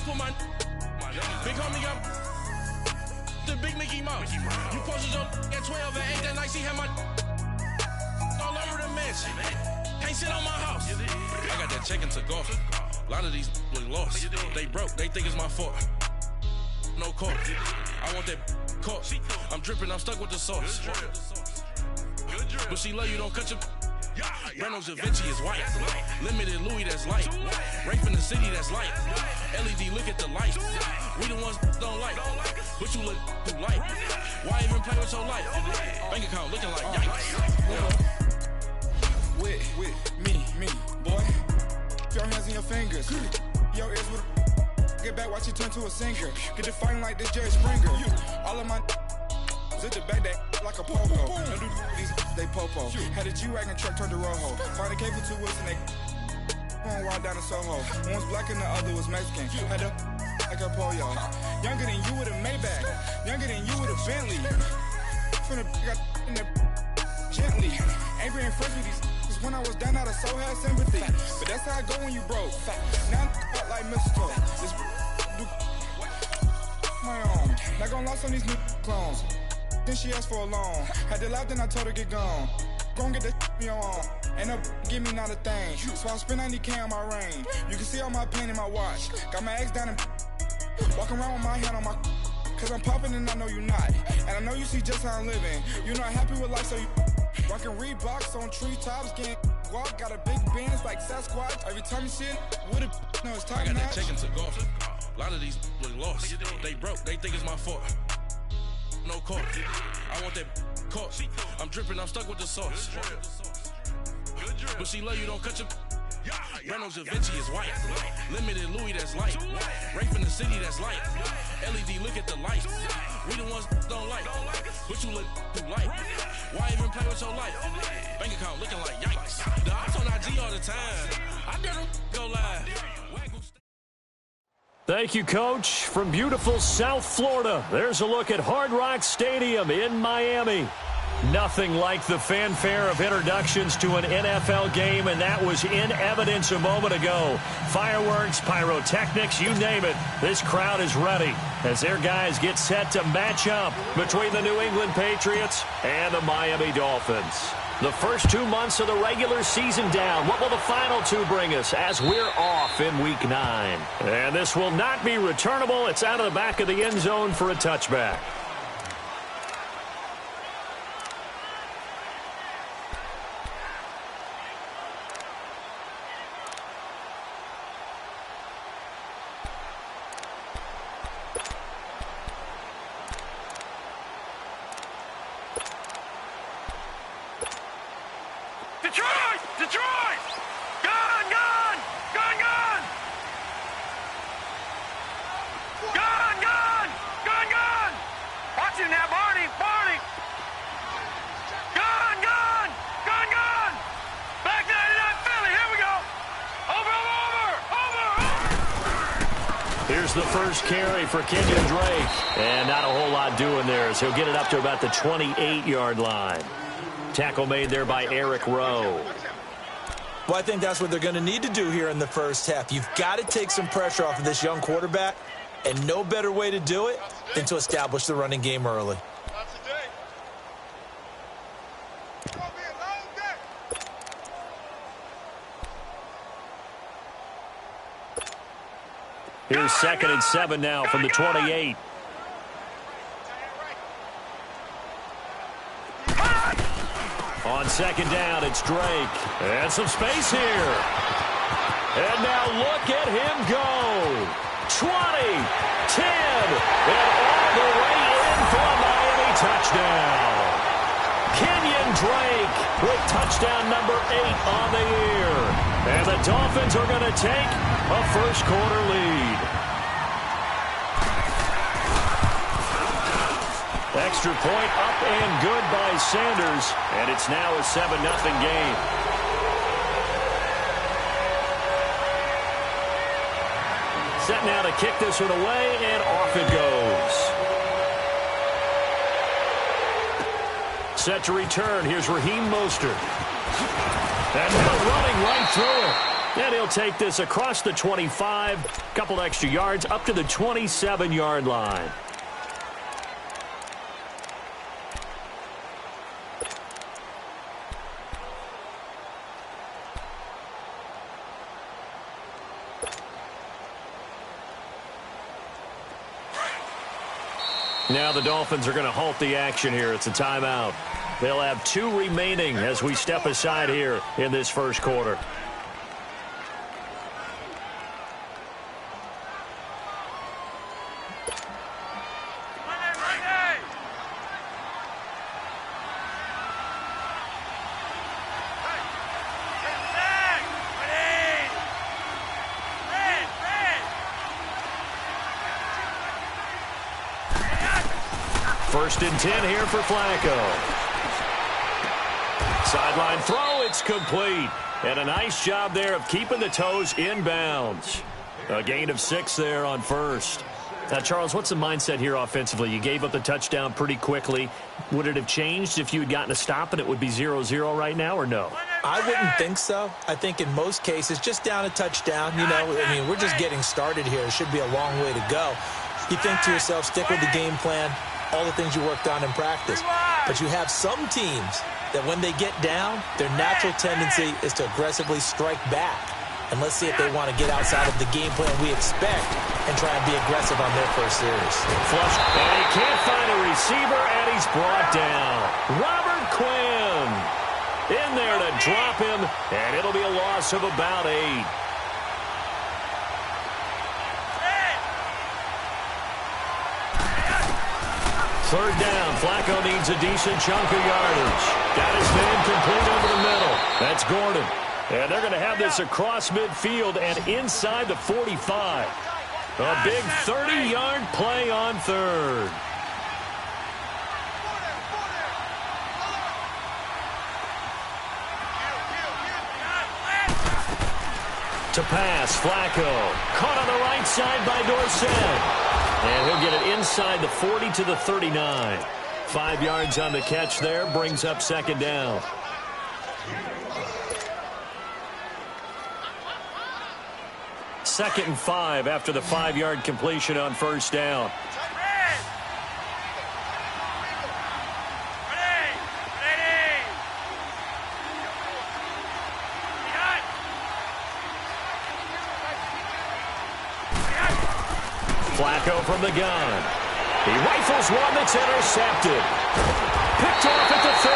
put my big homie up the big Mickey Mouse. You posted your at 12 and 8 that night. She had my all over the mansion. Can't sit on my house. I got that check and took off. A lot of these look lost. They broke. They think it's my fault. No court. I want that court. I'm dripping. I'm stuck with the sauce. But she love you. Don't cut your. Reynolds Da Vinci is white. Limited Louis that's light. Rape in the city that's light. LED look at the light. We the ones don't like. But you look too light. Why even play with your life? Bank account looking like yikes. With me, boy. Your hands in your fingers. Your ears with a get back, watch you turn to a singer. Get to fighting like this Jerry Springer. All of my zip the back that like a popo. Don't do these they popo. Had a G-Wagon truck turned to Rojo. Find a cable 2 wheels and they going wild down in Soho. One was black and the other was Mexican. Had a like a pollo. Younger than you with a Maybach. Younger than you with a Bentley. From the got in the gently. Angry and fresh with these. When I was down out of so had sympathy. But that's how I go when you broke. Now I'm like mistletoe. This do my own. Not gonna lost on these new clones. Then she asked for a loan. Had to laugh, then I told her get gone. Gon' get that me on. Ain't no give me not a thing. So I spend 90K on my ring. You can see all my pain in my watch. Got my ex down and walking around with my hand on my. Cause I'm popping and I know you not. And I know you see just how I'm living. You're not happy with life, so you rockin' Reeboks on treetops, getting guap. Got a big band, it's like Sasquatch. Every time you see it, with it, no, it's top notch. I got that check and took off. A lot of these look lost. They broke. They think it's my fault. No court. I want that court. I'm dripping. I'm stuck with the sauce. But she love you. Don't cut your. Reynolds Da Vinci is white. Limited Louis that's light. Rape in the city that's light. LED look at the light. We the ones don't like. But you look too light. Why even play with your life? Bank account looking like yikes. The ops on IG all the time. I never go live. Thank you, Coach. From beautiful South Florida, there's a look at Hard Rock Stadium in Miami. Nothing like the fanfare of introductions to an NFL game, and that was in evidence a moment ago. Fireworks, pyrotechnics, you name it. This crowd is ready as their guys get set to match up between the New England Patriots and the Miami Dolphins. The first 2 months of the regular season down. What will the final 2 bring us as we're off in Week 9? And this will not be returnable. It's out of the back of the end zone for a touchback. Detroit! Gone! Gone! Gone! Gone! Gone! Gone! Gone! Gone! Watch him now, Barney! Barney! Gone! Gone! Gone! Gone! Back to 99 Philly! Here we go! Over! Here's the first carry for Kenyon Drake. And not a whole lot doing there as he'll get it up to about the 28-yard line. Tackle made there by Eric Rowe. Well, I think that's what they're going to need to do here in the first half. You've got to take some pressure off of this young quarterback, and no better way to do it than to establish the running game early. Here's 2nd and 7 now from the 28. On 2nd down, it's Drake. And some space here. And now look at him go. 20, 10, and all the way in for a Miami touchdown. Kenyon Drake with touchdown number 8 on the year. And the Dolphins are going to take a first-quarter lead. Extra point up and good by Sanders. And it's now a 7-0 game. Set now to kick this one away, and off it goes. Set to return. Here's Raheem Mostert. And now running right through it. And he'll take this across the 25, a couple extra yards, up to the 27-yard line. Now the Dolphins are going to halt the action here. It's a timeout. They'll have 2 remaining as we step aside here in this first quarter. First and 10 here for Flacco. Sideline throw, it's complete. And a nice job there of keeping the toes in bounds. A gain of 6 there on first. Now, Charles, what's the mindset here offensively? You gave up the touchdown pretty quickly. Would it have changed if you had gotten a stop and it would be 0-0 right now, or no? I wouldn't think so. I think in most cases, just down a touchdown, we're just getting started here. It should be a long way to go. You think to yourself, stick with the game plan, all the things you worked on in practice. But you have some teams that when they get down, their natural tendency is to aggressively strike back. And let's see if they want to get outside of the game plan we expect and try and be aggressive on their first series. Flush, and he can't find a receiver, and he's brought down. Robert Quinn in there to drop him, and it'll be a loss of about 8. Third down, Flacco needs a decent chunk of yardage. Got his man complete over the middle. That's Gordon. And they're going to have this across midfield and inside the 45. A big 30-yard play on third. To pass, Flacco. Caught on the right side by Dorsett. And he'll get it inside the 40 to the 39. 5 yards on the catch there, brings up second down. Second and 5 after the 5-yard completion on first down. Flacco from the gun. He rifles one that's intercepted. Picked off at the 30.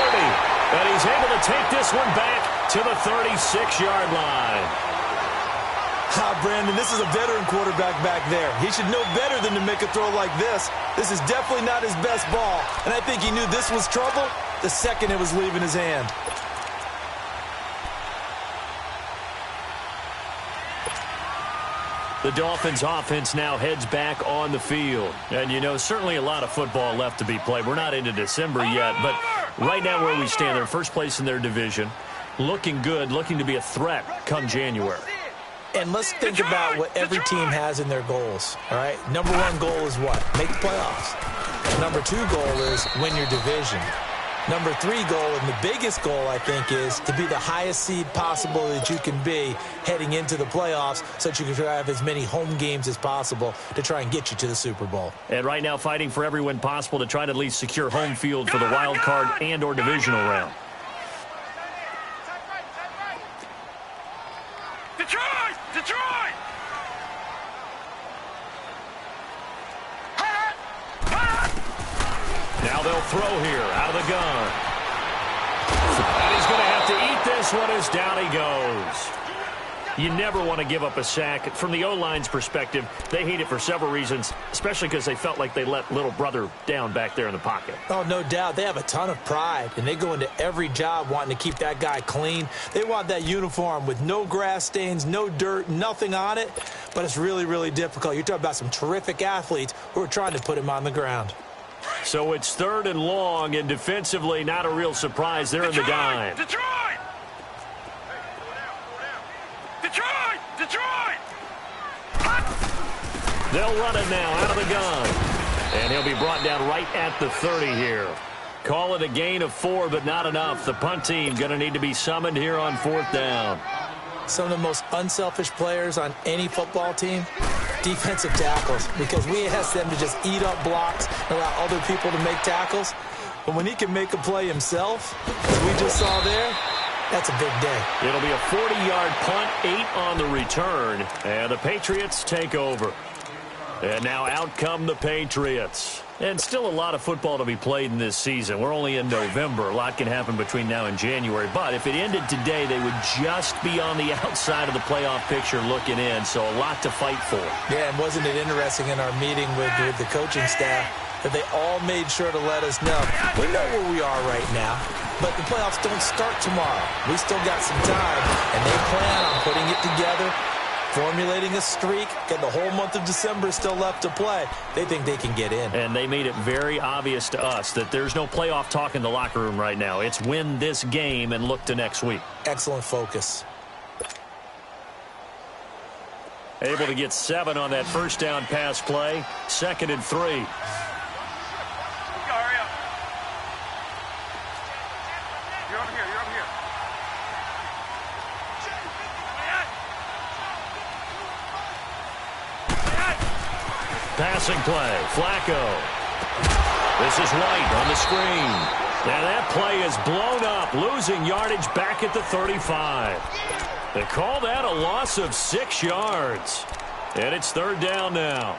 And he's able to take this one back to the 36-yard line. Brandon, this is a veteran quarterback back there. He should know better than to make a throw like this. This is definitely not his best ball. And I think he knew this was trouble the second it was leaving his hand. The Dolphins offense now heads back on the field. And, certainly a lot of football left to be played. We're not into December yet, but right now where we stand, they're first place in their division. Looking good, looking to be a threat come January. And let's think about what every team has in their goals, all right? Number 1 goal is what? Make the playoffs. Number 2 goal is win your division. Number 3 goal, and the biggest goal, I think, is to be the highest seed possible that you can be heading into the playoffs so that you can have as many home games as possible to try and get you to the Super Bowl. And right now fighting for every win possible to try to at least secure home field for the wild card and or divisional round. Detroit! Now they'll throw here out of the gun. And he's going to have to eat this one as down he goes. You never want to give up a sack. From the O-line's perspective, they hate it for several reasons, especially because they felt like they let little brother down back there in the pocket. Oh, no doubt. They have a ton of pride, and they go into every job wanting to keep that guy clean. They want that uniform with no grass stains, no dirt, nothing on it, but it's really, really difficult. You're talking about some terrific athletes who are trying to put him on the ground. So it's third and long, and defensively, not a real surprise. They're in the dime. Detroit! They'll run it now out of the gun. And he'll be brought down right at the 30 here. Call it a gain of 4, but not enough. The punt team going to need to be summoned here on fourth down. some of the most unselfish players on any football team? Defensive tackles, because we ask them to just eat up blocks and allow other people to make tackles. But when he can make a play himself, as we just saw there, that's a big day. It'll be a 40-yard punt, 8 on the return, and the Patriots take over. And now out come the Patriots. And still a lot of football to be played in this season. We're only in November. A lot can happen between now and January. But if it ended today, they would just be on the outside of the playoff picture looking in. So a lot to fight for. Yeah, and wasn't it interesting in our meeting with the coaching staff that they all made sure to let us know, we know where we are right now, but the playoffs don't start tomorrow. We still got some time, and they plan on putting it together, formulating a streak, and the whole month of December is still left to play. They think they can get in. And they made it very obvious to us that there's no playoff talk in the locker room right now. It's win this game and look to next week. Excellent focus. Able to get 7 on that first down pass play. 2nd and 3. Passing play, Flacco. This is White on the screen. And that play is blown up, losing yardage back at the 35. They call that a loss of 6 yards. And it's 3rd down now.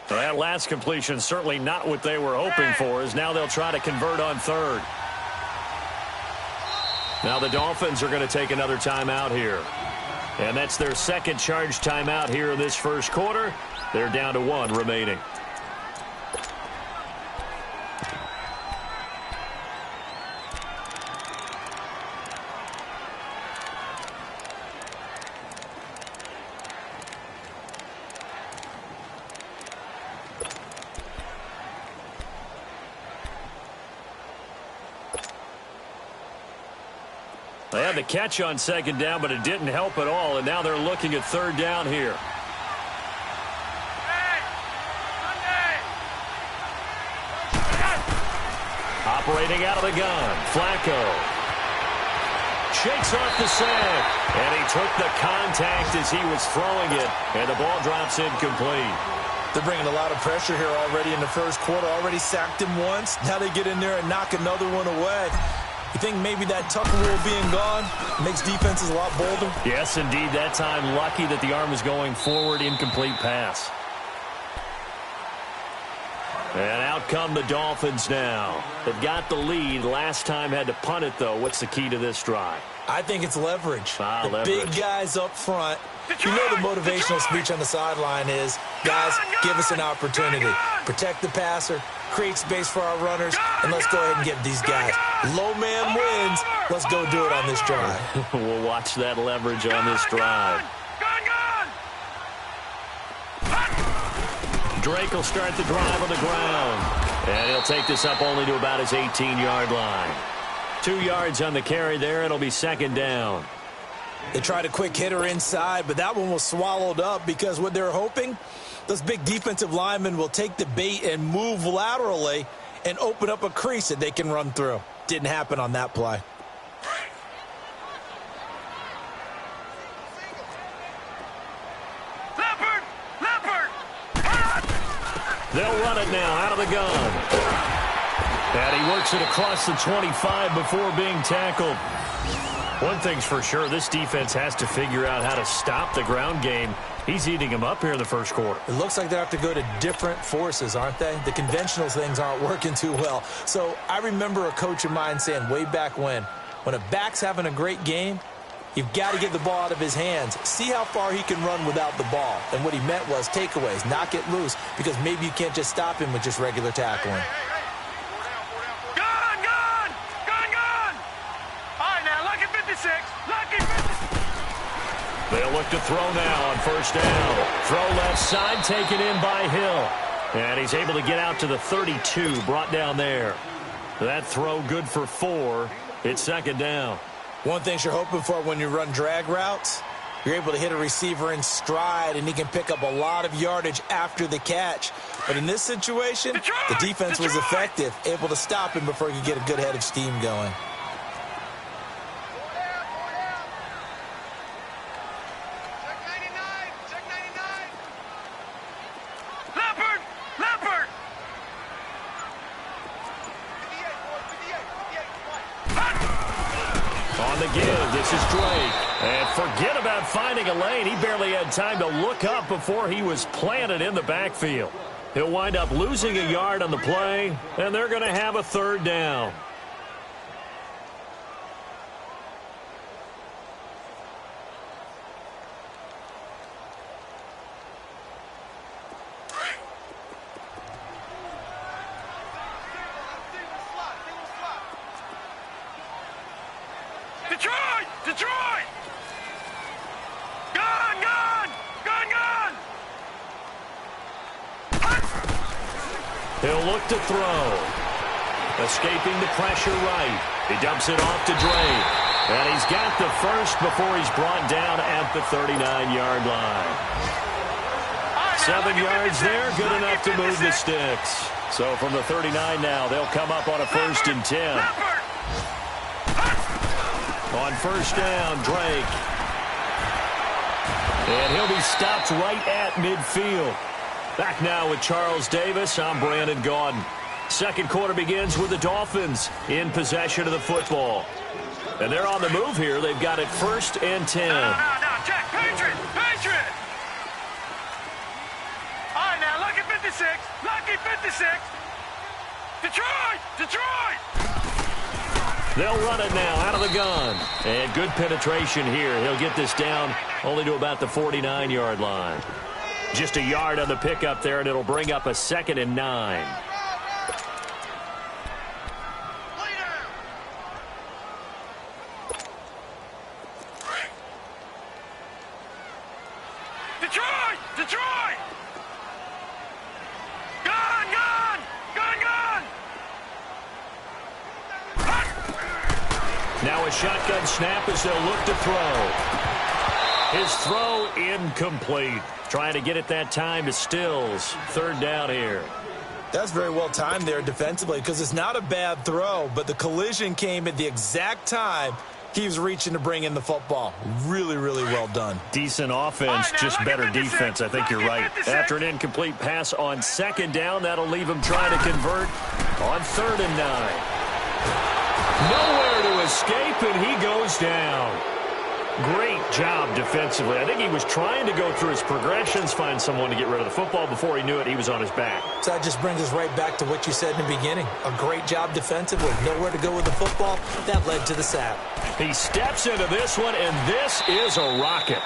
That last completion certainly not what they were hoping for, as now they'll try to convert on 3rd. Now the Dolphins are going to take another timeout here. And that's their 2nd charge timeout here in this first quarter. They're down to 1 remaining. They had the catch on 2nd down, but it didn't help at all, and now they're looking at 3rd down here. Operating out of the gun, Flacco. Shakes off the sack, and he took the contact as he was throwing it, and the ball drops incomplete. They're bringing a lot of pressure here already in the first quarter. Already sacked him once. Now they get in there and knock another one away. You think maybe that Tucker rule being gone makes defenses a lot bolder? Yes, indeed. That time, lucky that the arm was going forward, incomplete pass. And out come the Dolphins now. They've got the lead. Last time had to punt it, though. What's the key to this drive? I think it's leverage. Leverage. Big guys up front. You know the motivational speech on the sideline is, guys, give us an opportunity. Protect the passer, create space for our runners, and let's go ahead and get these guys. Low man wins. Let's go do it on this drive. We'll watch that leverage on this drive. Drake will start the drive on the ground. And he'll take this up only to about his 18-yard line. 2 yards on the carry there. It'll be 2nd down. They tried a quick hitter inside, but that one was swallowed up because what they're hoping, those big defensive linemen will take the bait and move laterally and open up a crease that they can run through. Didn't happen on that play. They'll run it now out of the gun. And he works it across the 25 before being tackled. One thing's for sure, this defense has to figure out how to stop the ground game. He's eating them up here in the first quarter. It looks like they have to go to different forces, aren't they? The conventional things aren't working too well. So I remember a coach of mine saying way back when a back's having a great game, you've got to get the ball out of his hands. See how far he can run without the ball. And what he meant was takeaways, knock it loose, because maybe you can't just stop him with just regular tackling. They'll look to throw now on 1st down. Throw left side, taken in by Hill. And he's able to get out to the 32, brought down there. That throw good for 4. It's 2nd down. One thing you're hoping for when you run drag routes, you're able to hit a receiver in stride, and he can pick up a lot of yardage after the catch. But in this situation, the defense was effective, able to stop him before he could get a good head of steam going. On the give, this is Drake. And forget about finding a lane. He barely had time to look up before he was planted in the backfield. He'll wind up losing a yard on the play, and they're going to have a third down. Detroit! Gun! He'll look to throw. Escaping the pressure right. He dumps it off to Drake. And he's got the first before he's brought down at the 39-yard line. 7 yards there, good enough to move the sticks. So from the 39 now, they'll come up on a 1st and 10. On first down, Drake. And he'll be stopped right at midfield. Back now with Charles Davis, I'm Brandon Gaudin. Second quarter begins with the Dolphins in possession of the football. And they're on the move here. They've got it 1st and 10. No, check. Patriot! All right, now, lucky 56. Detroit! They'll run it now out of the gun. And good penetration here. He'll get this down only to about the 49-yard line. Just a yard on the pickup there, and it'll bring up a 2nd and 9. Detroit! Gun! Now a shotgun snap as they'll look to throw. His throw incomplete. Trying to get it that time to Stills. 3rd down here. That's very well timed there defensively because it's not a bad throw, but the collision came at the exact time he was reaching to bring in the football. Really, really well done. Decent offense, just better defense. I think you're right. After an incomplete pass on 2nd down, that'll leave him trying to convert on 3rd and 9. Nowhere to escape, and he goes down. Great job defensively. I think he was trying to go through his progressions, find someone to get rid of the football. Before he knew it, he was on his back. So that just brings us right back to what you said in the beginning. A great job defensively. Nowhere to go with the football. That led to the sack. He steps into this one, and this is a rocket.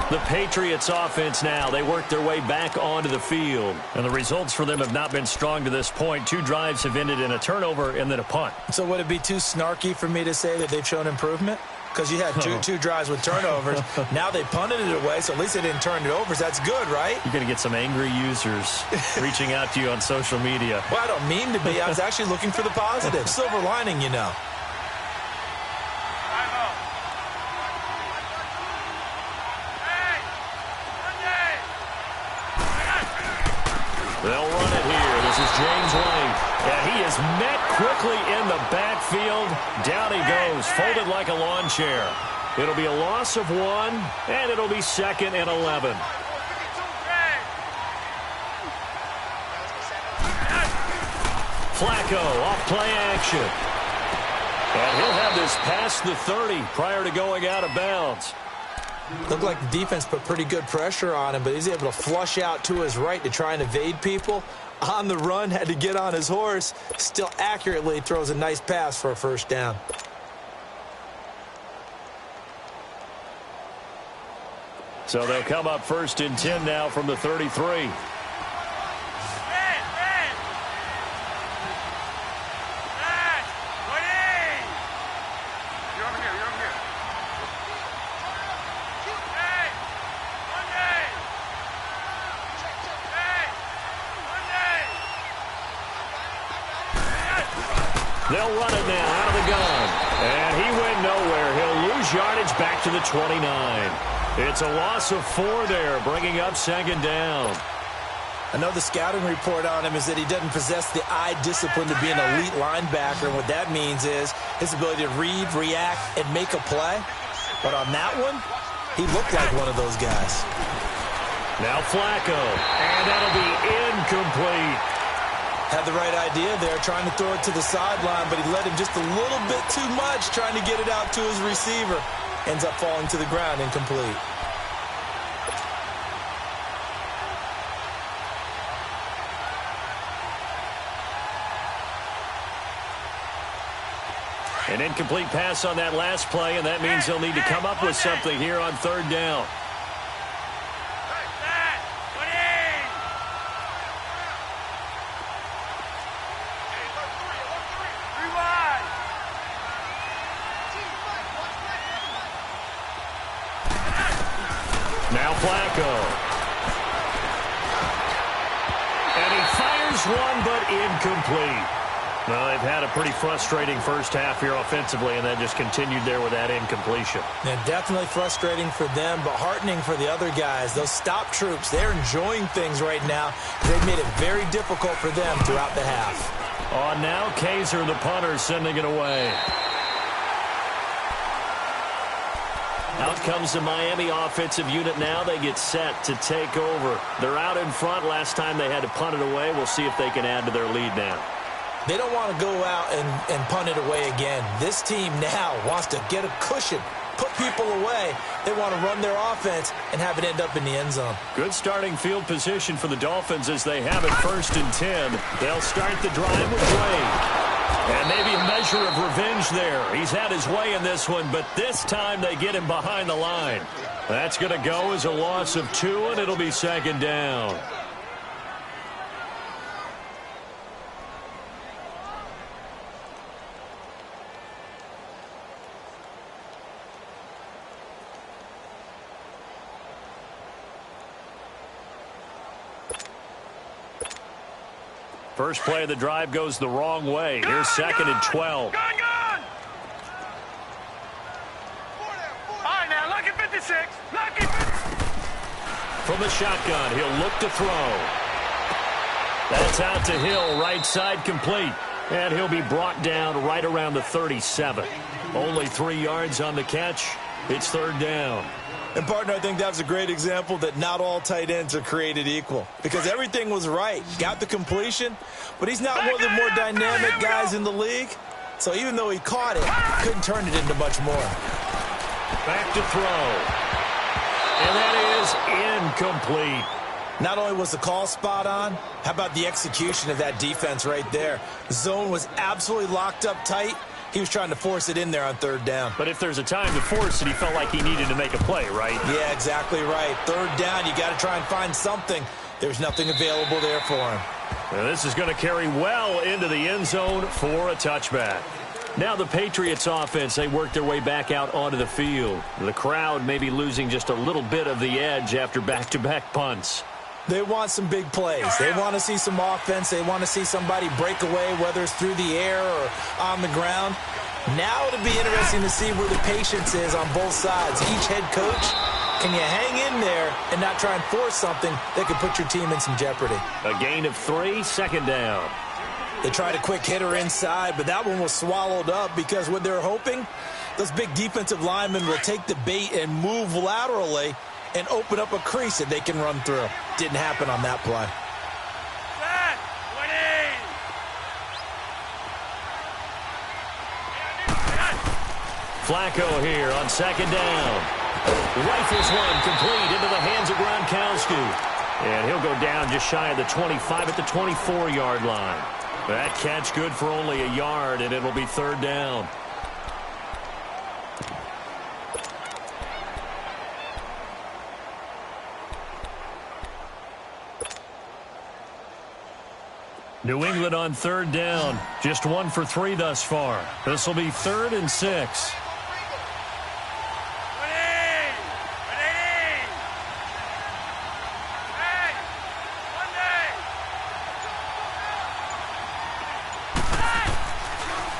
The Patriots offense now, they work their way back onto the field. And the results for them have not been strong to this point. 2 drives have ended in a turnover and then a punt. So would it be too snarky for me to say that they've shown improvement? Because you had two drives with turnovers. Now they punted it away, so at least they didn't turn it over. So that's good, right? You're going to get some angry users reaching out to you on social media. Well, I don't mean to be. I was actually looking for the positive. Silver lining, you know. They'll run it here. This is James White. And he is met quickly in the backfield. Down he goes, folded like a lawn chair. It'll be a loss of 1, and it'll be 2nd and 11. Flacco off play action. And he'll have this past the 30 prior to going out of bounds. Looked like the defense put pretty good pressure on him, but he's able to flush out to his right to try and evade people. On the run, had to get on his horse. Still accurately throws a nice pass for a 1st down. So they'll come up 1st and 10 now from the 33. They'll run it now gains yardage back to the 29. It's a loss of 4 there, bringing up second down. I know the scouting report on him is that he doesn't possess the eye discipline to be an elite linebacker, and what that means is his ability to read, react, and make a play. But on that one, he looked like one of those guys. Now Flacco, and that'll be incomplete. Had the right idea there, trying to throw it to the sideline, but he led him just a little bit too much, trying to get it out to his receiver. Ends up falling to the ground, incomplete. An incomplete pass on that last play, and that means he'll need to come up with something here on third down. Now Flacco. And he fires one, but incomplete. Well, they've had a pretty frustrating first half here offensively, and that just continued there with that incompletion. Yeah, definitely frustrating for them, but heartening for the other guys. Those stop troops, they're enjoying things right now. They've made it very difficult for them throughout the half. On now, Kaiser, the punter, sending it away. Out comes the Miami offensive unit now. They get set to take over. They're out in front. Last time they had to punt it away. We'll see if they can add to their lead now. They don't want to go out and punt it away again. This team now wants to get a cushion, put people away. They want to run their offense and have it end up in the end zone. Good starting field position for the Dolphins as they have it 1st and 10. They'll start the drive with Wade. And maybe a measure of revenge there. He's had his way in this one, but this time they get him behind the line. That's going to go as a loss of 2, and it'll be second down. First play of the drive goes the wrong way. Here's 2nd and 12. Gun! All right, now, lucky 56. Lucky 56. From the shotgun, he'll look to throw. That's out to Hill, right side complete. And he'll be brought down right around the 37. Only 3 yards on the catch. It's third down. And, partner, I think that was a great example that not all tight ends are created equal. Because everything was right. Got the completion, but he's not one of the more dynamic guys in the league. So even though he caught it, couldn't turn it into much more. Back to throw. And that is incomplete. Not only was the call spot on, how about the execution of that defense right there? The zone was absolutely locked up tight. He was trying to force it in there on third down. But if there's a time to force it, he felt like he needed to make a play, right? Yeah, exactly right. Third down, you got to try and find something. There's nothing available there for him. And this is going to carry well into the end zone for a touchback. Now the Patriots offense, they work their way back out onto the field. The crowd may be losing just a little bit of the edge after back-to-back punts. They want some big plays. They want to see some offense. They want to see somebody break away, whether it's through the air or on the ground. Now it'll be interesting to see where the patience is on both sides. Each head coach, can you hang in there and not try and force something that could put your team in some jeopardy? A gain of 3, second down. They tried a quick hitter inside, but that one was swallowed up because what they're hoping, those big defensive linemen will take the bait and move laterally and open up a crease that they can run through. Didn't happen on that play. Flacco here on second down. Rifles one complete into the hands of Gronkowski. And he'll go down just shy of the 25 at the 24-yard line. That catch good for only a yard, and it'll be third down. New England on third down. Just 1 for 3 thus far. This will be 3rd and 6.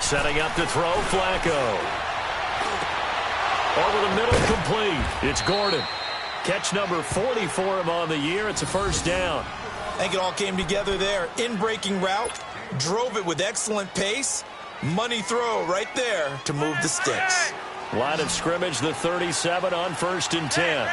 Setting up to throw, Flacco. Over the middle, complete. It's Gordon. Catch number 40 for him on the year. It's a first down. I think it all came together there. In-breaking route, drove it with excellent pace. Money throw right there to move the sticks. Line of scrimmage, the 37 on 1st and 10.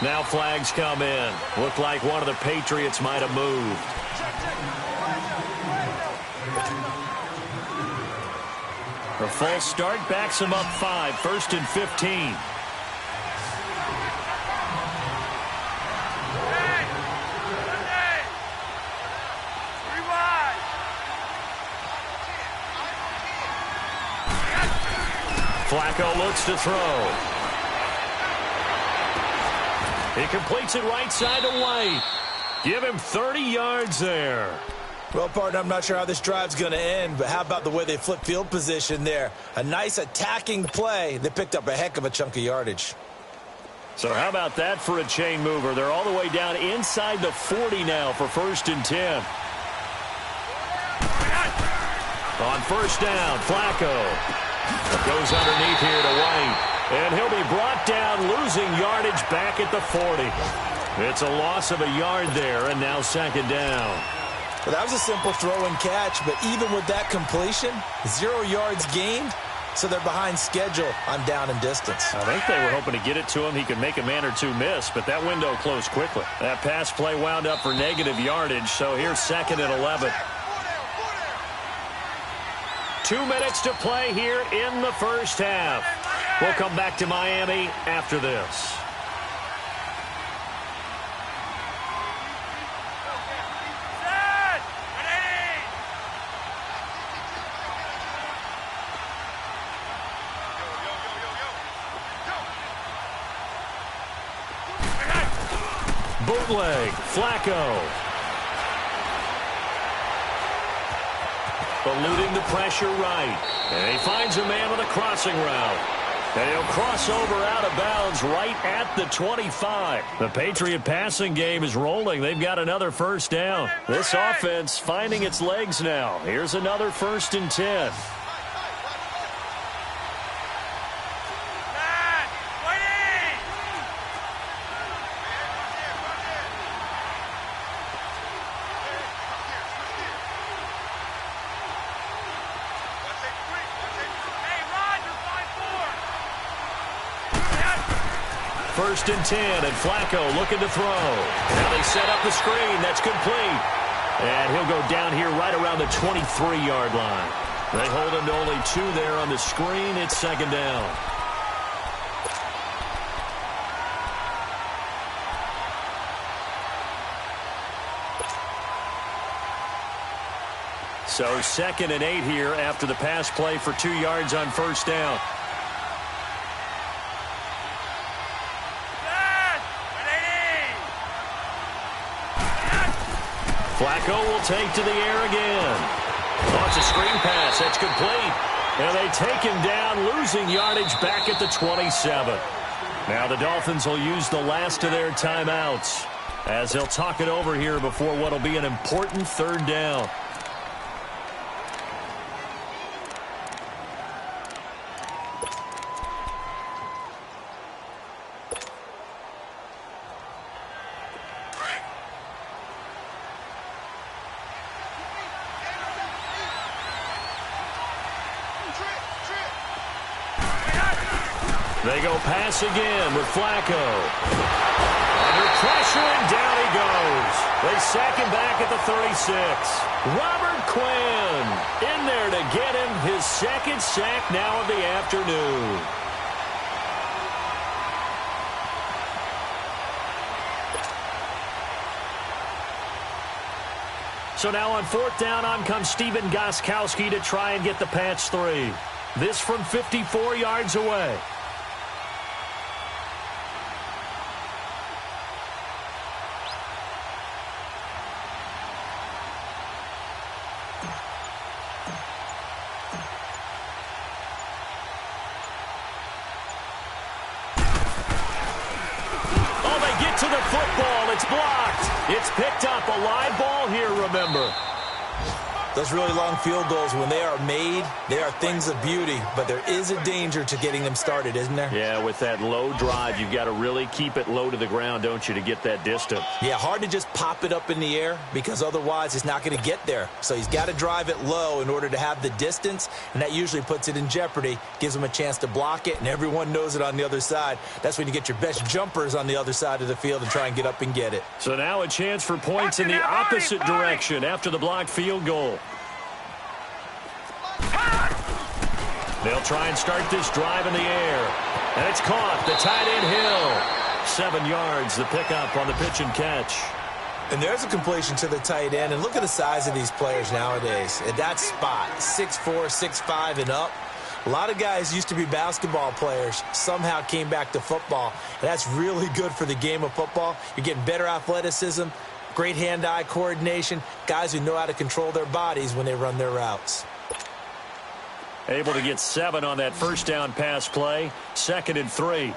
Now flags come in. Looked like one of the Patriots might have moved. A false start backs him up 5, 1st and 15. Flacco looks to throw. He completes it right side to White. Give him 30 yards there. Well, partner, I'm not sure how this drive's going to end, but how about the way they flip field position there? A nice attacking play. They picked up a heck of a chunk of yardage. So how about that for a chain mover? They're all the way down inside the 40 now for 1st and 10. On 1st down, Flacco goes underneath here to White. And he'll be brought down, losing yardage back at the 40. It's a loss of a yard there, and now 2nd down. Well, that was a simple throw and catch, but even with that completion, 0 yards gained, so they're behind schedule on down and distance. I think they were hoping to get it to him. He could make a man or two miss, but that window closed quickly. That pass play wound up for negative yardage, so here's 2nd and 11. 2 minutes to play here in the first half. We'll come back to Miami after this. Bootleg, Flacco. Eluding the pressure right. And he finds a man on the crossing route. And he'll cross over out of bounds right at the 25. The Patriot passing game is rolling. They've got another first down. This offense finding its legs now. Here's another 1st and 10. First and 10, and Flacco looking to throw. Now they set up the screen. That's complete. And he'll go down here right around the 23-yard line. They hold him to only 2 there on the screen. It's 2nd down. So 2nd and 8 here after the pass play for 2 yards on 1st down. Flacco will take to the air again. Launch a screen pass. That's complete. And they take him down, losing yardage back at the 27. Now the Dolphins will use the last of their timeouts as they'll talk it over here before what will be an important 3rd down. They go pass again with Flacco. Under pressure, and down he goes. They sack him back at the 36. Robert Quinn in there to get him his 2nd sack now of the afternoon. So now on 4th down, on comes Stephen Gostkowski to try and get the Pats 3. This from 54 yards away. get to the football. It's blocked. It's picked up. A live ball here, remember. Those really long field goals, when they are made, they are things of beauty. But there is a danger to getting them started, isn't there? Yeah, with that low drive, you've got to really keep it low to the ground, don't you, to get that distance. Yeah, hard to just pop it up in the air because otherwise it's not going to get there. So he's got to drive it low in order to have the distance, and that usually puts it in jeopardy, gives him a chance to block it, and everyone knows it on the other side. That's when you get your best jumpers on the other side of the field and try and get up and get it. So now a chance for points in the opposite direction after the blocked field goal. They'll try and start this drive in the air. And it's caught. The tight end Hill. 7 yards, the pickup on the pitch and catch. And there's a completion to the tight end. And look at the size of these players nowadays. At that spot, 6'4", 6'5", and up. A lot of guys used to be basketball players, somehow came back to football. And that's really good for the game of football. You're getting better athleticism, great hand-eye coordination, guys who know how to control their bodies when they run their routes. Able to get 7 on that first down pass play. 2nd and 3.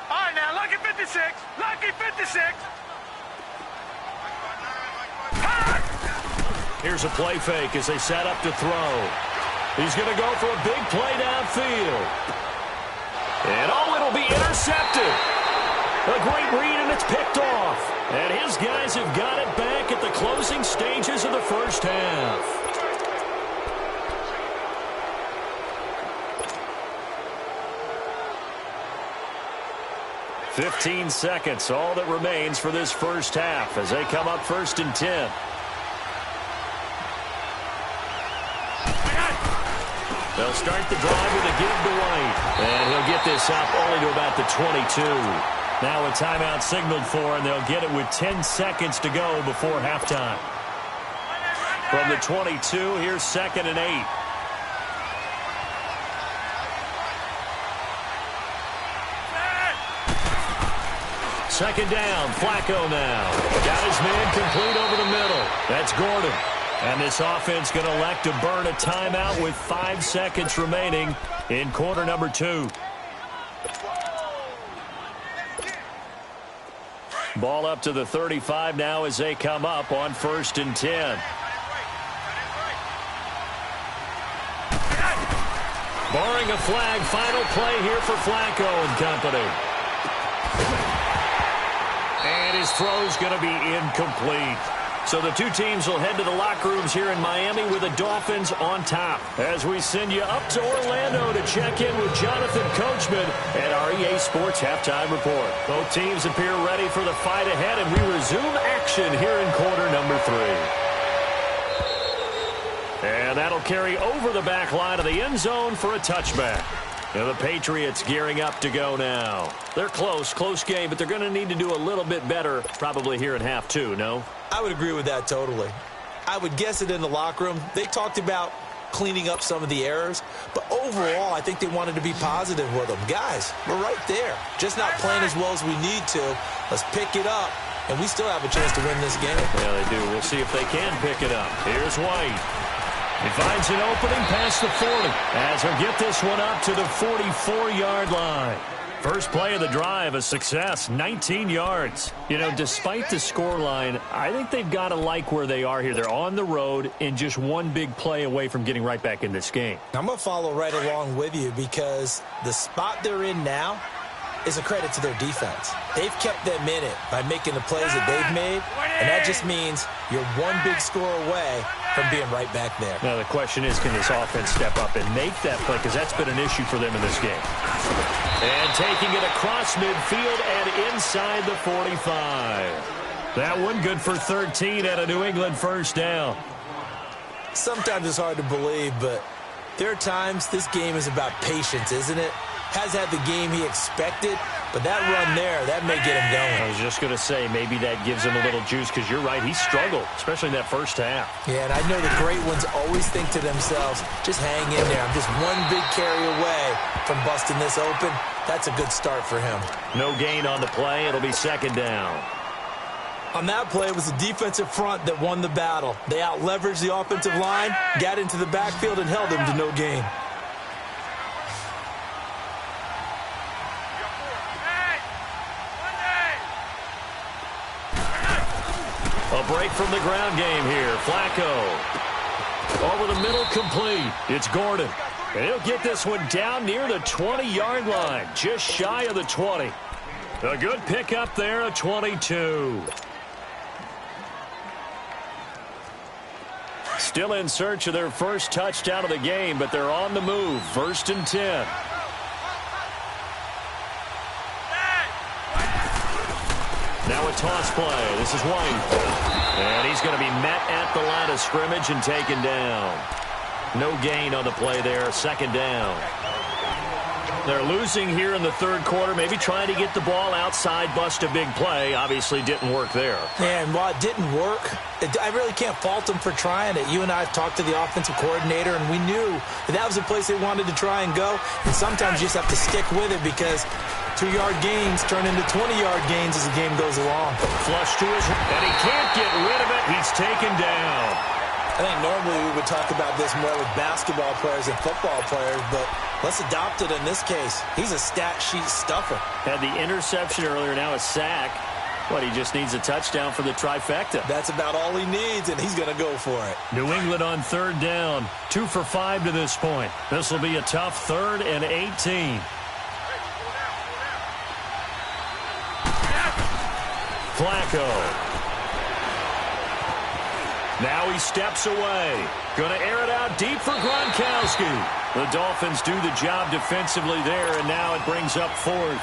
All right, now, lucky 56. Lucky 56. Here's a play fake as they set up to throw. He's going to go for a big play downfield. And, it'll be intercepted. A great read, and it's picked off. And his guys have got it back at the closing stages of the first half. "15 seconds, all that remains for this first half as they come up 1st and 10. They'll start the drive with a give to White. And he'll get this up only to about the 22. Now a timeout signaled for, and they'll get it with 10 seconds to go before halftime. From the 22, here's 2nd and 8. Second down, Flacco now. Got his man complete over the middle. That's Gordon. And this offense going to elect to burn a timeout with 5 seconds remaining in quarter number 2. Ball up to the 35 now as they come up on 1st and 10. Barring a flag, final play here for Flacco and company. And his throw's going to be incomplete. So the two teams will head to the locker rooms here in Miami with the Dolphins on top. As we send you up to Orlando to check in with Jonathan Coachman at our EA Sports Halftime Report. Both teams appear ready for the fight ahead, and we resume action here in quarter number 3. And that'll carry over the back line of the end zone for a touchback. Now the Patriots gearing up to go now. They're close game, but they're going to need to do a little bit better probably here in half 2, no? I would agree with that totally. I would guess it in the locker room. They talked about cleaning up some of the errors, but overall I think they wanted to be positive with them. Guys, we're right there. Just not playing as well as we need to. Let's pick it up, and we still have a chance to win this game. Yeah, they do. We'll see if they can pick it up. Here's White. He finds an opening past the 40 as he'll get this one up to the 44-yard line. First play of the drive, a success, 19 yards. You know, despite the scoreline, I think they've got to like where they are here. They're on the road and just one big play away from getting right back in this game. I'm going to follow right along with you because the spot they're in now is a credit to their defense. They've kept them in it by making the plays that they've made, and that just means you're one big score away from being right back there. Now the question is, can this offense step up and make that play? Because that's been an issue for them in this game. And taking it across midfield and inside the 45. That one good for 13 at a New England first down. Sometimes it's hard to believe, but there are times this game is about patience, isn't it? Has had the game he expected, but that run there, that may get him going. I was just going to say, maybe that gives him a little juice, because you're right, he struggled, especially in that first half. Yeah, and I know the great ones always think to themselves, just hang in there. I'm just one big carry away from busting this open. That's a good start for him. No gain on the play. It'll be second down. On that play, it was the defensive front that won the battle. They out-leveraged the offensive line, got into the backfield, and held him to no gain. A break from the ground game here. Flacco. Over the middle, complete. It's Gordon. And he'll get this one down near the 20-yard line, just shy of the 20. A good pickup there, a 22. Still in search of their first touchdown of the game, but they're on the move. 1st and 10. Now a toss play. This is White. And he's going to be met at the line of scrimmage and taken down. No gain on the play there. 2nd down. They're losing here in the 3rd quarter, maybe trying to get the ball outside, bust a big play. Obviously didn't work there. And while it didn't work, I really can't fault them for trying it. You and I have talked to the offensive coordinator, and we knew that was the place they wanted to try and go. And sometimes you just have to stick with it because 2-yard gains turn into 20-yard gains as the game goes along. Flush to his, and he can't get rid of it. He's taken down. I think normally we would talk about this more with basketball players and football players, but let's adopt it in this case. He's a stat sheet stuffer. Had the interception earlier, now a sack. What, he just needs a touchdown for the trifecta. That's about all he needs, and he's going to go for it. New England on 3rd down. 2 for 5 to this point. This will be a tough 3rd and 18. Flacco. Now he steps away. Going to air it out deep for Gronkowski. The Dolphins do the job defensively there, and now it brings up 4th.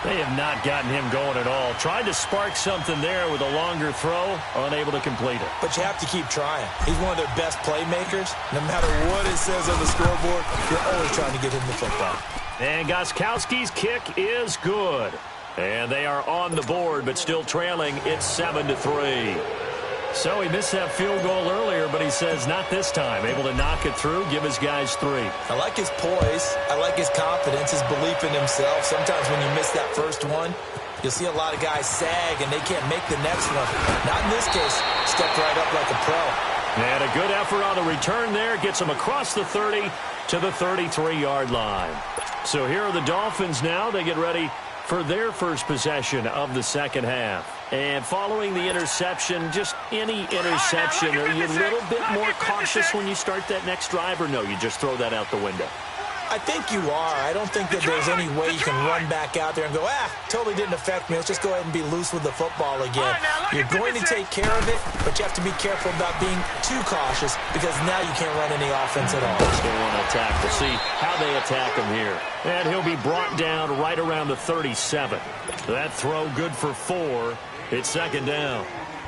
They have not gotten him going at all. Tried to spark something there with a longer throw, unable to complete it. But you have to keep trying. He's one of their best playmakers. No matter what it says on the scoreboard, you're always trying to get him the football. And Gostkowski's kick is good. And they are on the board, but still trailing. It's 7-3. So he missed that field goal earlier, but he says not this time. Able to knock it through, give his guys 3. I like his poise. I like his confidence, his belief in himself. Sometimes when you miss that first one, you'll see a lot of guys sag and they can't make the next one. Not in this case. Stepped right up like a pro. And a good effort on the return there. Gets him across the 30 to the 33-yard line. So here are the Dolphins now. They get ready for their first possession of the 2nd half. And following the interception, just any interception, are you a little bit more cautious when you start that next drive, or no, you just throw that out the window? I think you are. I don't think that there's any way you can run back out there and go, totally didn't affect me. Let's just go ahead and be loose with the football again. You're going to take care of it, but you have to be careful about being too cautious because now you can't run any offense at all. They want to attack. We'll see how they attack him here. And he'll be brought down right around the 37. That throw good for 4. It's 2nd down.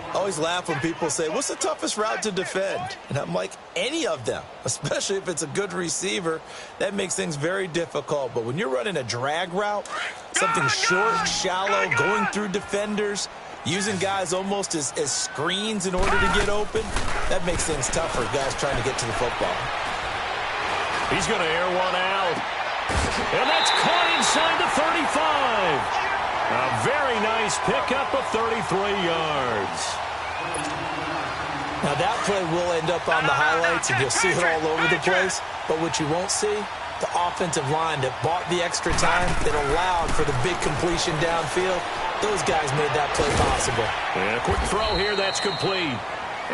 I always laugh when people say, what's the toughest route to defend? And I'm like, any of them, especially if it's a good receiver. That makes things very difficult. But when you're running a drag route, something short, shallow, going through defenders, using guys almost as screens in order to get open, that makes things tough for guys trying to get to the football. He's going to air one out. And that's caught inside the 35. A very nice pickup of 33 yards. Now that play will end up on the highlights, and you'll see it all over the place. But what you won't see, the offensive line that bought the extra time, that allowed for the big completion downfield, those guys made that play possible. And a quick throw here, that's complete.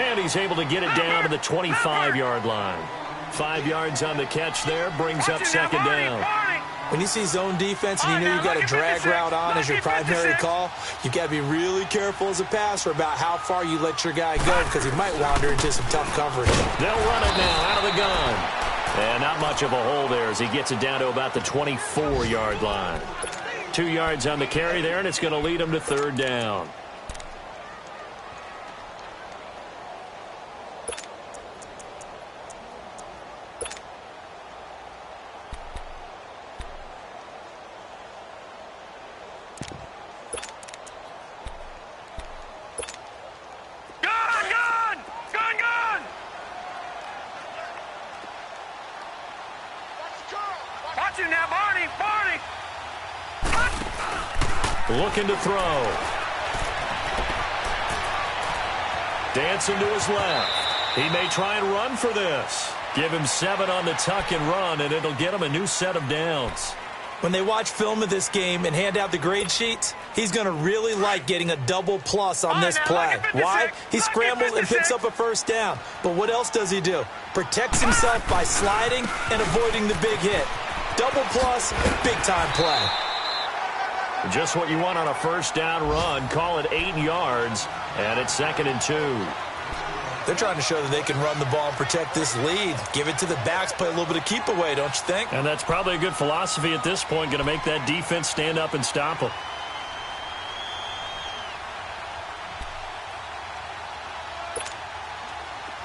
And he's able to get it down to the 25-yard line. 5 yards on the catch there, brings up 2nd down. When you see zone defense and you know you've got a drag route on as your primary call, you've got to be really careful as a passer about how far you let your guy go because he might wander into some tough coverage. They'll run it now out of the gun. And not much of a hole there as he gets it down to about the 24-yard line. 2 yards on the carry there, and it's going to lead him to 3rd down. Looking to throw. Dancing to his left. He may try and run for this. Give him 7 on the tuck and run, and it'll get him a new set of downs. When they watch film of this game and hand out the grade sheets, he's going to really like getting a double plus on this play. Why? He scrambles and picks up a first down. But what else does he do? Protects himself by sliding and avoiding the big hit. Double plus, big-time play. Just what you want on a first down run. Call it 8 yards, and it's 2nd and 2. They're trying to show that they can run the ball and protect this lead. Give it to the backs, play a little bit of keep away, don't you think? And that's probably a good philosophy at this point, going to make that defense stand up and stop them.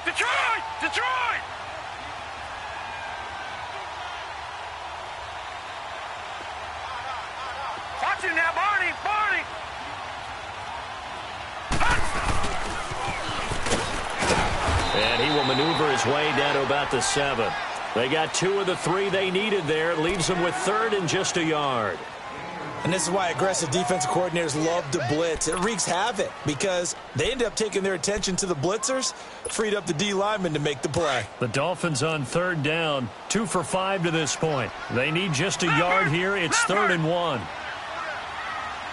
Detroit! Detroit! Watch him now, Barney! Barney! And he will maneuver his way down to about the 7. They got 2 of the 3 they needed there. It leaves them with 3rd and just a yard. And this is why aggressive defensive coordinators love to blitz. It wreaks havoc because they end up taking their attention to the blitzers, freed up the D lineman to make the play. The Dolphins on 3rd down, 2 for 5 to this point. They need just a yard here. It's 3rd and 1.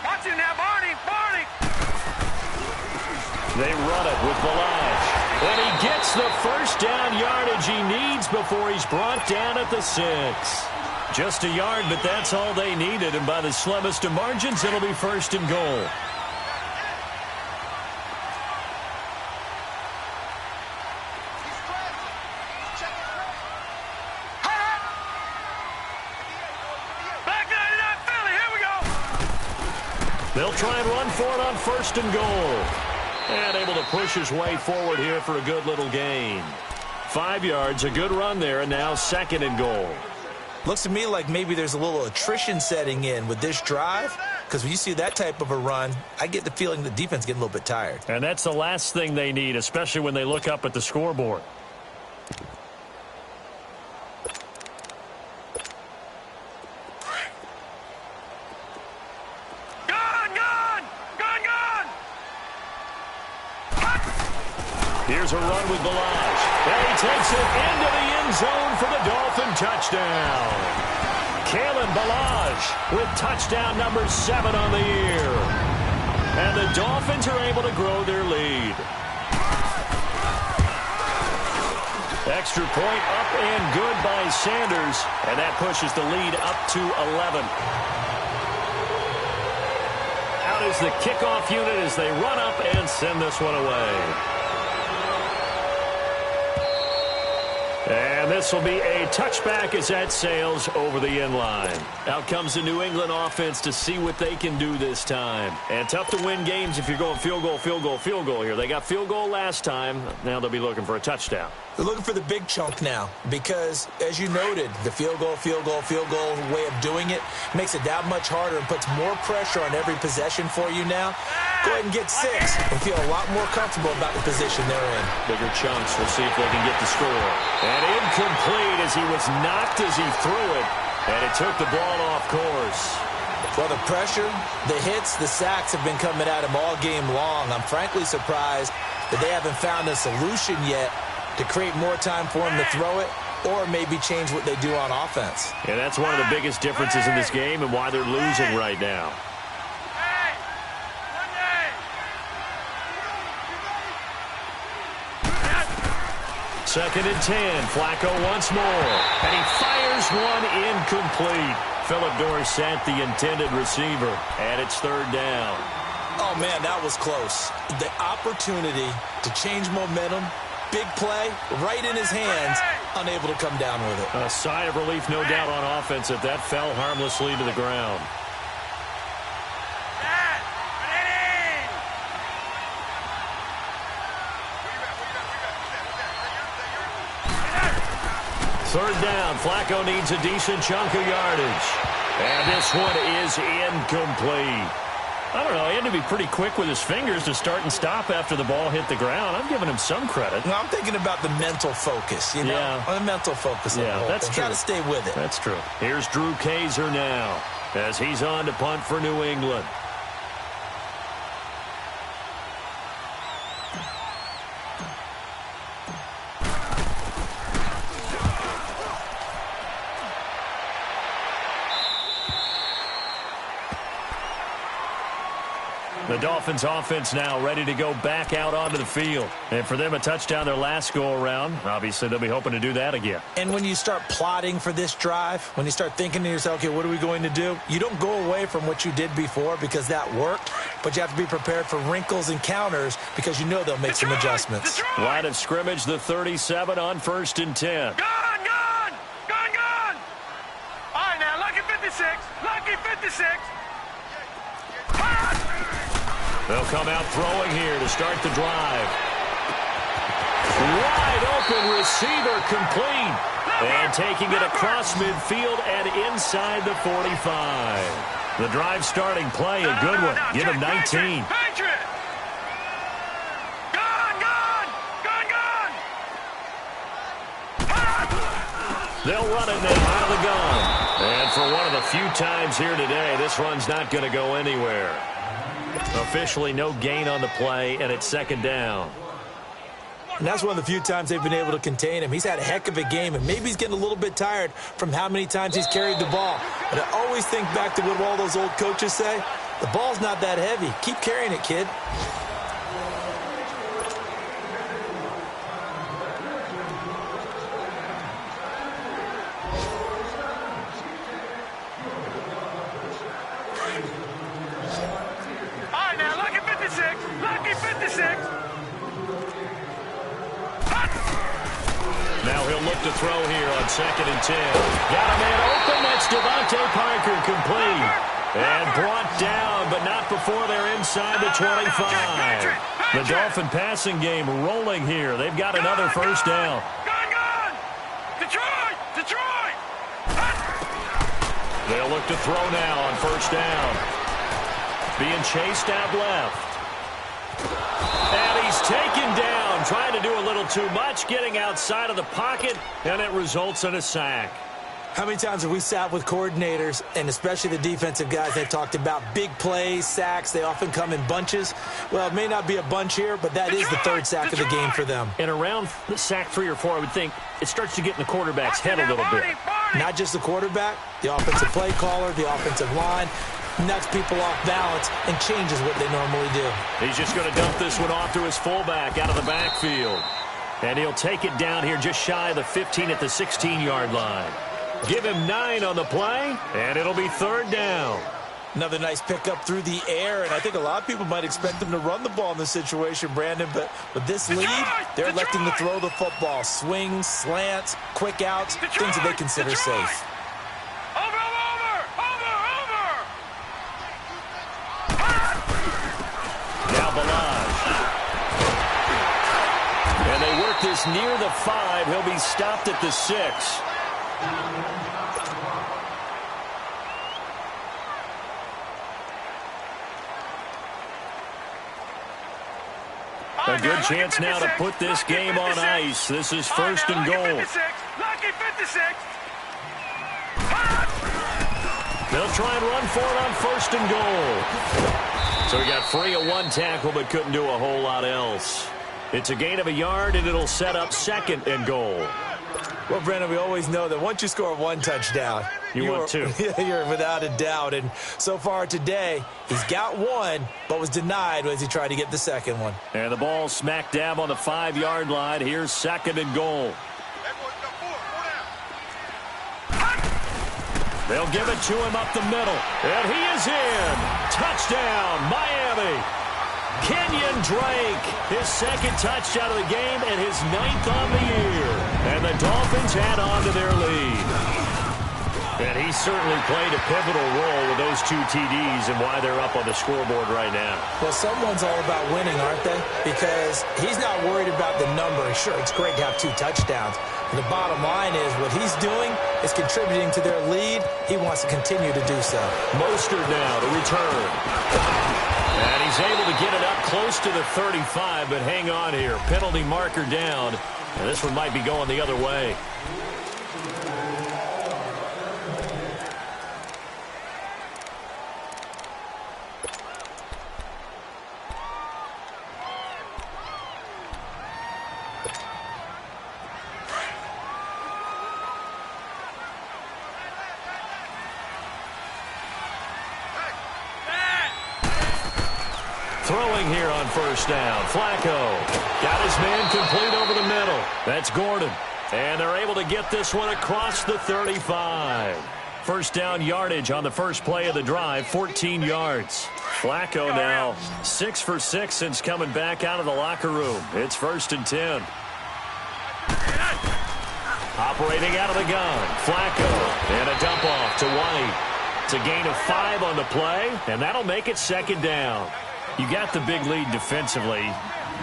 Watch him now, Barney! Barney! They run it with Balaj. And he gets the first down yardage he needs before he's brought down at the 6. Just a yard, but that's all they needed. And by the slimmest of margins, it'll be 1st and goal. Back 99 Philly, here we go! They'll try and run for it on 1st and goal. And able to push his way forward here for a good little gain. 5 yards, a good run there, and now 2nd and goal. Looks to me like maybe there's a little attrition setting in with this drive, because when you see that type of a run, I get the feeling the defense getting a little bit tired. And that's the last thing they need, especially when they look up at the scoreboard. Here's a run with Balaj. And he takes it into the end zone for the Dolphin touchdown. Kalen Balaj with touchdown number 7 on the year. And the Dolphins are able to grow their lead. Extra point up and good by Sanders. And that pushes the lead up to 11. Out is the kickoff unit as they run up and send this one away. And this will be a touchback as that sails over the end line. Out comes the New England offense to see what they can do this time. And tough to win games if you're going field goal, field goal, field goal here. They got field goal last time. Now they'll be looking for a touchdown. They're looking for the big chunk now because, as you noted, the field goal way of doing it makes it that much harder and puts more pressure on every possession for you now. Go ahead and get 6 and feel a lot more comfortable about the position they're in. Bigger chunks. We'll see if they can get the score. And incomplete as he was knocked as he threw it. And it took the ball off course. Well, the pressure, the hits, the sacks have been coming at him all game long. I'm frankly surprised that they haven't found a solution yet to create more time for him to throw it or maybe change what they do on offense. Yeah, that's one of the biggest differences in this game and why they're losing right now. 2nd and 10. Flacco once more. And he fires one incomplete. Philip Dorsett, the intended receiver. And it's 3rd down. Oh, man, that was close. The opportunity to change momentum, big play, right in his hands, unable to come down with it. A sigh of relief, no doubt, on offense if that fell harmlessly to the ground. Third down. Flacco needs a decent chunk of yardage. And this one is incomplete. I don't know. He had to be pretty quick with his fingers to start and stop after the ball hit the ground. I'm giving him some credit. No, I'm thinking about the mental focus, you know? Yeah. The mental focus. Yeah, that's true. Got to stay with it. That's true. Here's Drew Kaiser now as he's on to punt for New England. The Dolphins offense now ready to go back out onto the field. And for them, a touchdown their last go-around. Obviously, they'll be hoping to do that again. And when you start plotting for this drive, when you start thinking to yourself, okay, what are we going to do? You don't go away from what you did before because that worked, but you have to be prepared for wrinkles and counters because you know they'll make some adjustments. Line of scrimmage, the 37 on 1st and 10. Gun! All right, now, lucky 56. Lucky 56. They'll come out throwing here to start the drive. Wide open receiver complete. And taking it across midfield and inside the 45. The drive starting play, a good one. Give him 19. Patriot! Gun! They'll run it now out of the gun. And for one of the few times here today, this run's not going to go anywhere. Officially no gain on the play, and it's 2nd down. And that's one of the few times they've been able to contain him. He's had a heck of a game, and maybe he's getting a little bit tired from how many times he's carried the ball. But I always think back to what all those old coaches say. The ball's not that heavy. Keep carrying it, kid. To throw here on 2nd and 10. Got a man open. That's Devontae Parker complete. And brought down, but not before they're inside the 25. The Dolphin passing game rolling here. They've got another first down. Gun! Detroit! They'll look to throw now on 1st down. Being chased out left. And he's taken down, trying to do a little too much, getting outside of the pocket, and it results in a sack. How many times have we sat with coordinators, and especially the defensive guys, that talked about big plays, sacks? They often come in bunches. Well, it may not be a bunch here, but that is the 3rd sack of the game for them. And around sack 3 or 4, I would think it starts to get in the quarterback's head a little bit. Not just the quarterback, the offensive play caller, the offensive line. Knocks people off balance and changes what they normally do. He's just going to dump this one off to his fullback out of the backfield. And he'll take it down here just shy of the 15 at the 16-yard line. Give him 9 on the play, and it'll be 3rd down. Another nice pickup through the air, and I think a lot of people might expect them to run the ball in this situation, Brandon, but with this lead, they're electing to throw the football. Swings, slants, quick outs, things that they consider safe. And they work this near the 5. He'll be stopped at the 6. A good chance now to put this game on ice. This is 1st and goal. Lucky 56. They'll try and run for it on 1st and goal. So he got free of one tackle but couldn't do a whole lot else. It's a gain of a yard, and it'll set up 2nd and goal. Well, Brandon, we always know that once you score 1 touchdown, you want 2. You're without a doubt. And so far today, he's got 1, but was denied as he tried to get the 2nd one. And the ball smack dab on the 5-yard line. Here's 2nd and goal. They'll give it to him up the middle. And he is in. Touchdown, Miami. Kenyon Drake, his 2nd touchdown of the game and his 9th on the year. And the Dolphins add on to their lead. And he certainly played a pivotal role with those 2 TDs and why they're up on the scoreboard right now. Well, someone's all about winning, aren't they? Because he's not worried about the number. Sure, it's great to have 2 touchdowns. But the bottom line is what he's doing is contributing to their lead. He wants to continue to do so. Mostert now to return. And he's able to get it up close to the 35, but hang on here. Penalty marker down. And this one might be going the other way. Throwing here on first down. Flacco got his man complete over the middle. That's Gordon. And they're able to get this one across the 35. First down yardage on the first play of the drive, 14 yards. Flacco now 6 for 6 since coming back out of the locker room. It's 1st and 10. Operating out of the gun, Flacco, and a dump off to White. It's a gain of 5 on the play, and that'll make it 2nd down. You got the big lead defensively.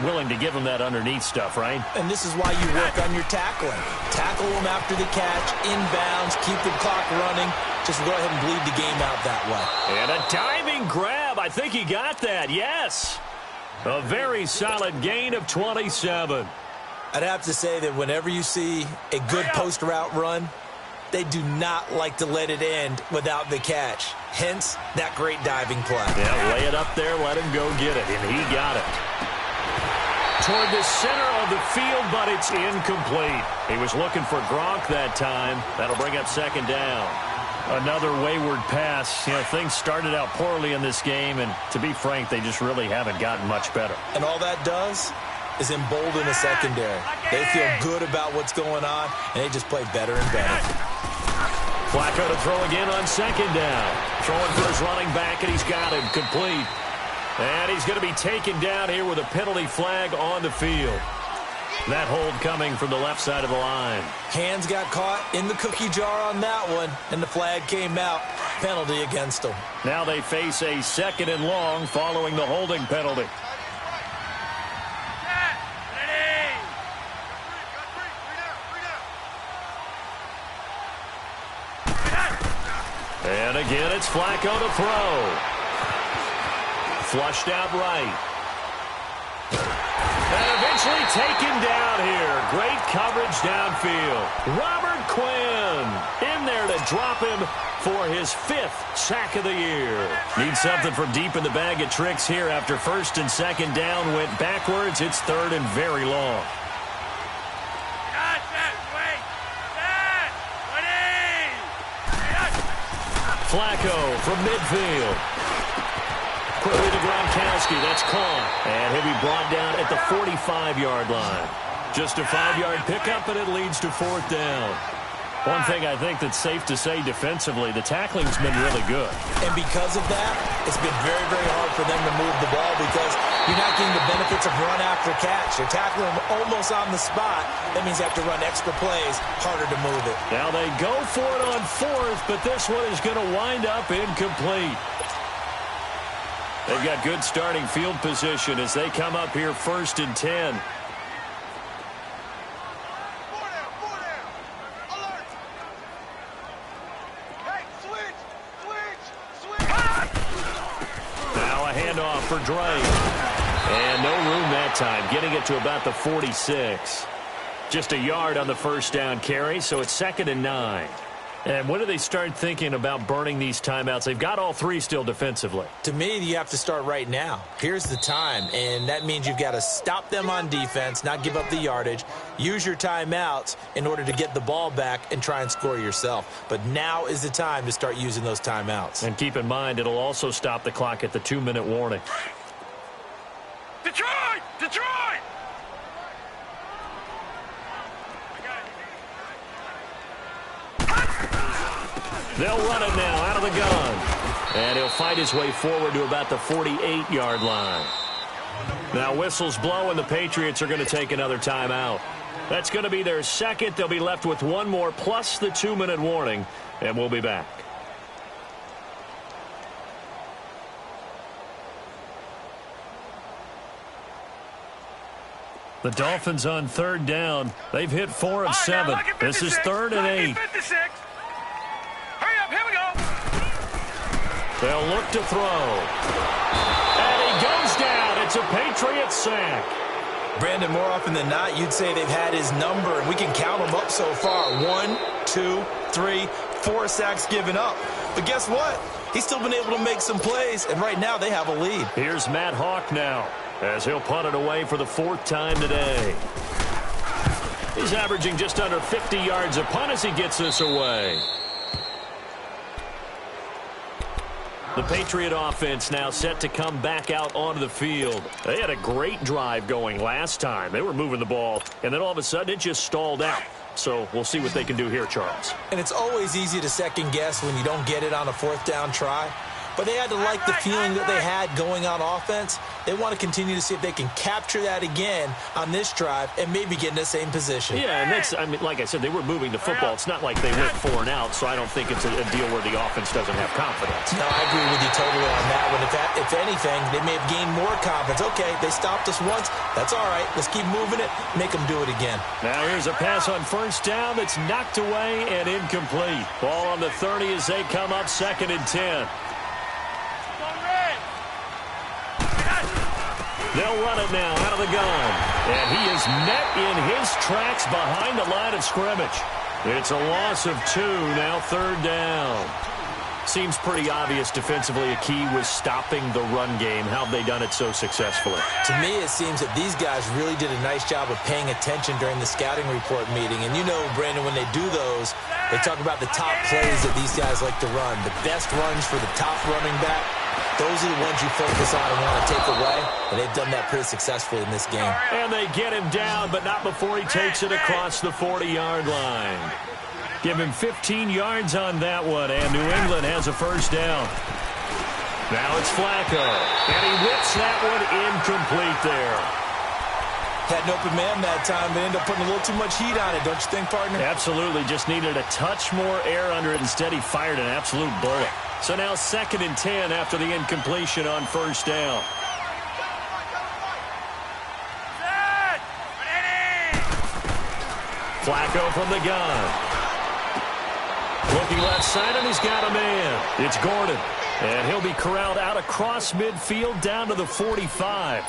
Willing to give them that underneath stuff, right? And this is why you work on your tackling. Tackle them after the catch, inbounds, keep the clock running. Just go ahead and bleed the game out that way. And a diving grab. I think he got that. Yes. A very solid gain of 27. I'd have to say that whenever you see a good post route run, they do not like to let it end without the catch. Hence, that great diving play. Yeah, lay it up there, let him go get it, and he got it. Toward the center of the field, but it's incomplete. He was looking for Gronk that time. That'll bring up 2nd down. Another wayward pass. You know, things started out poorly in this game, and to be frank, they just really haven't gotten much better. And all that does is embolden the secondary. They feel good about what's going on, and they just play better and better. Flacco to throw again on 2nd down. Throwing for his running back, and he's got him complete. And he's going to be taken down here with a penalty flag on the field. That hold coming from the left side of the line. Hands got caught in the cookie jar on that one, and the flag came out. Penalty against them. Now they face a 2nd and long following the holding penalty. And again, it's Flacco to throw. Flushed out right. And eventually taken down here. Great coverage downfield. Robert Quinn in there to drop him for his 5th sack of the year. Need something from deep in the bag of tricks here after 1st and 2nd down went backwards. It's 3rd and very long. Flacco from midfield. Quickly to Gronkowski. That's caught. And he'll be brought down at the 45-yard line. Just a 5-yard pickup, and it leads to 4th down. One thing I think that's safe to say defensively, the tackling's been really good. And because of that, it's been very, very hard for them to move the ball because you're not getting the benefits of run after catch. You're tackling them almost on the spot. That means you have to run extra plays, harder to move it. Now they go for it on 4th, but this one is going to wind up incomplete. They've got good starting field position as they come up here 1st and 10. Handoff for Drake. And no room that time, getting it to about the 46. Just a yard on the first down carry, so it's 2nd and 9. And when do they start thinking about burning these timeouts? They've got all 3 still defensively. To me, you have to start right now. Here's the time, and that means you've got to stop them on defense, not give up the yardage, use your timeouts in order to get the ball back and try and score yourself. But now is the time to start using those timeouts. And keep in mind, it'll also stop the clock at the 2-minute warning. Detroit! Detroit! They'll run it now out of the gun. And he'll fight his way forward to about the 48-yard line. Now whistles blow, and the Patriots are going to take another timeout. That's going to be their 2nd. They'll be left with 1 more plus the 2-minute warning, and we'll be back. The Dolphins on 3rd down. They've hit 4 of 7. This is 3rd and 8. Hurry up, here we go. They'll look to throw. And he goes down. It's a Patriots sack. Brandon, more often than not, you'd say they've had his number, and we can count them up so far. 1, 2, 3, 4 sacks given up. But guess what? He's still been able to make some plays, and right now they have a lead. Here's Matt Hawk now, as he'll punt it away for the 4th time today. He's averaging just under 50 yards a punt as he gets this away. The Patriot offense now set to come back out onto the field. They had a great drive going last time. They were moving the ball, and then all of a sudden it just stalled out. So we'll see what they can do here, Charles. And it's always easy to second guess when you don't get it on a fourth down try. But they had to like the feeling that they had going on offense. They want to continue to see if they can capture that again on this drive and maybe get in the same position. Yeah, and that's, I mean, like I said, they were moving the football. It's not like they went 4 and out, so I don't think it's a deal where the offense doesn't have confidence. No, I agree with you totally on that one. If anything, they may have gained more confidence. Okay, they stopped us once. That's all right. Let's keep moving it. Make them do it again. Now here's a pass on first down that's knocked away and incomplete. Ball on the 30 as they come up 2nd and 10. They'll run it now out of the gun. And he is met in his tracks behind the line of scrimmage. It's a loss of 2, now 3rd down. Seems pretty obvious defensively a key was stopping the run game. How have they done it so successfully? To me, it seems that these guys really did a nice job of paying attention during the scouting report meeting. And you know, Brandon, when they do those, they talk about the top plays that these guys like to run. The best runs for the top running back. Those are the ones you focus on and want to take away, and they've done that pretty successfully in this game. And they get him down, but not before he takes it across the 40-yard line. Give him 15 yards on that one, and New England has a first down. Now it's Flacco, and he whips that one incomplete there. Had an open man that time, but ended up putting a little too much heat on it, don't you think, partner? Absolutely, just needed a touch more air under it. Instead, he fired an absolute bullet. So now 2nd and 10 after the incompletion on first down. Flacco from the gun. Looking left side, and he's got a man. It's Gordon. And he'll be corralled out across midfield down to the 45.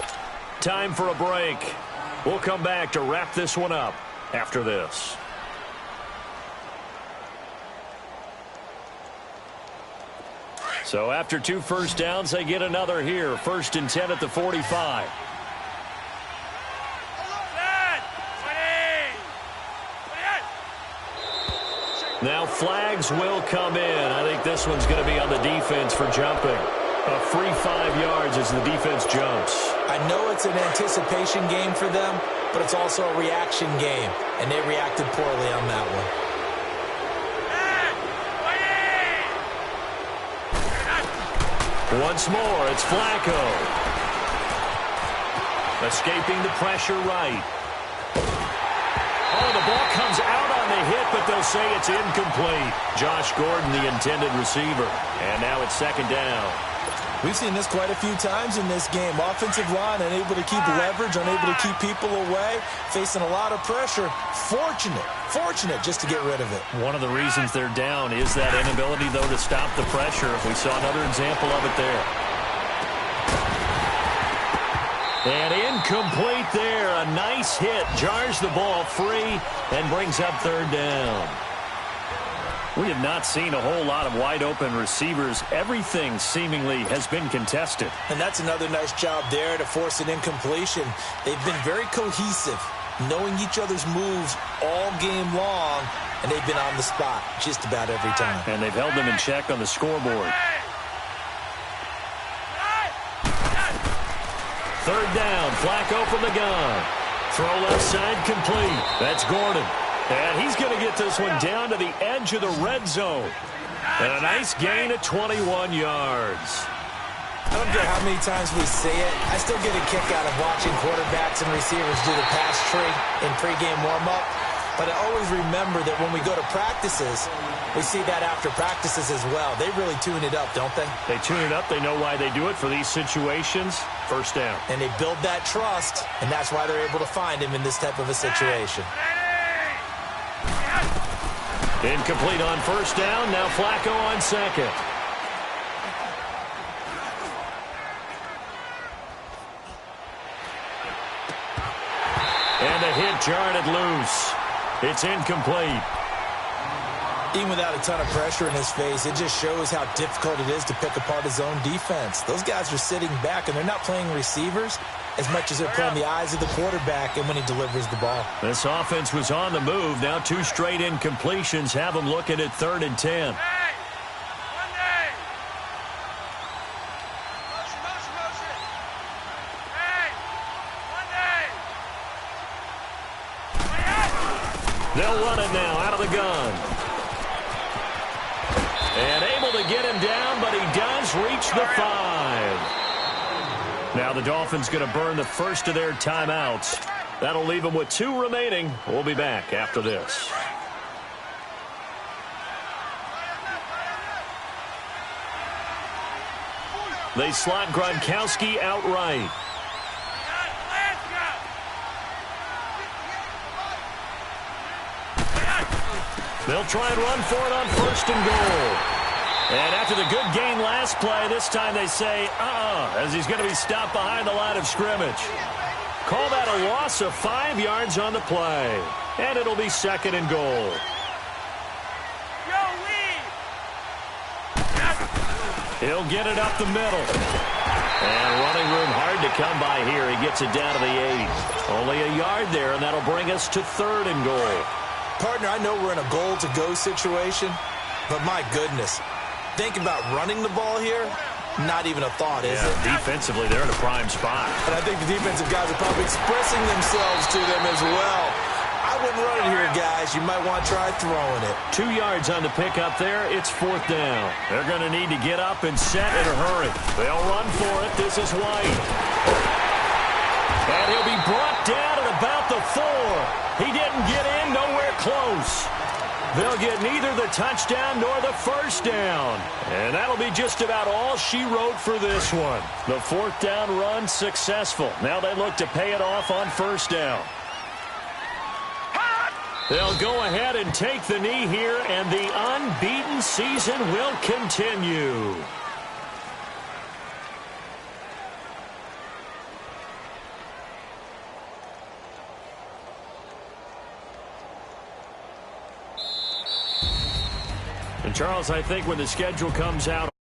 Time for a break. We'll come back to wrap this one up after this. So after 2 first downs, they get another here. 1st and 10 at the 45. Now flags will come in. I think this one's going to be on the defense for jumping. A free 5 yards as the defense jumps. I know it's an anticipation game for them, but it's also a reaction game, and they reacted poorly on that one. Once more, it's Flacco. Escaping the pressure right. Oh, the ball comes out on the hit, but they'll say it's incomplete. Josh Gordon, the intended receiver. And now it's 2nd down. We've seen this quite a few times in this game. Offensive line unable to keep leverage, unable to keep people away, facing a lot of pressure. Fortunate just to get rid of it. One of the reasons they're down is that inability, though, to stop the pressure. We saw another example of it there. And incomplete there. A nice hit. Jars the ball free and brings up 3rd down. We have not seen a whole lot of wide-open receivers. Everything seemingly has been contested. And that's another nice job there to force an incompletion. They've been very cohesive, knowing each other's moves all game long, and they've been on the spot just about every time. And they've held them in check on the scoreboard. 3rd down, Flacco from the gun. Throw left side complete. That's Gordon. And he's going to get this one down to the edge of the red zone. And a nice gain of 21 yards. I don't care how many times we say it, I still get a kick out of watching quarterbacks and receivers do the pass tree in pregame warm-up. But I always remember that when we go to practices, we see that after practices as well. They really tune it up, don't they? They tune it up. They know why they do it for these situations. First down. And they build that trust, and that's why they're able to find him in this type of a situation. Incomplete on first down. Now Flacco on 2nd. And a hit jarred it loose. It's incomplete. Even without a ton of pressure in his face, it just shows how difficult it is to pick apart his own defense. Those guys are sitting back, and they're not playing receivers as much as they're playing the eyes of the quarterback and when he delivers the ball. This offense was on the move. Now 2 straight incompletions have them looking at 3rd and 10. They'll run it now out of the gun. And able to get him down, but he does reach the 5. Now the Dolphins going to burn the first of their timeouts. That'll leave them with 2 remaining. We'll be back after this. They slot Gronkowski outright. They'll try and run for it on 1st and goal. And after the good gain last play, this time they say, as he's going to be stopped behind the line of scrimmage. Call that a loss of 5 yards on the play. And it'll be 2nd and goal. He'll get it up the middle. And running room hard to come by here. He gets it down to the 8. Only a yard there, and that'll bring us to 3rd and goal. Partner, I know we're in a goal-to-go situation, but my goodness, think about running the ball here. Not even a thought, is it? Defensively, they're in a prime spot. And I think the defensive guys are probably expressing themselves to them as well. I wouldn't run it here, guys. You might want to try throwing it. 2 yards on the pickup there. It's 4th down. They're going to need to get up and set in a hurry. They'll run for it. This is White. And he'll be brought down at about the 4. He didn't get in, nowhere close. They'll get neither the touchdown nor the 1st down. And that'll be just about all she wrote for this one. The 4th down run successful. Now they look to pay it off on 1st down. They'll go ahead and take the knee here, and the unbeaten season will continue. And Charles, I think when the schedule comes out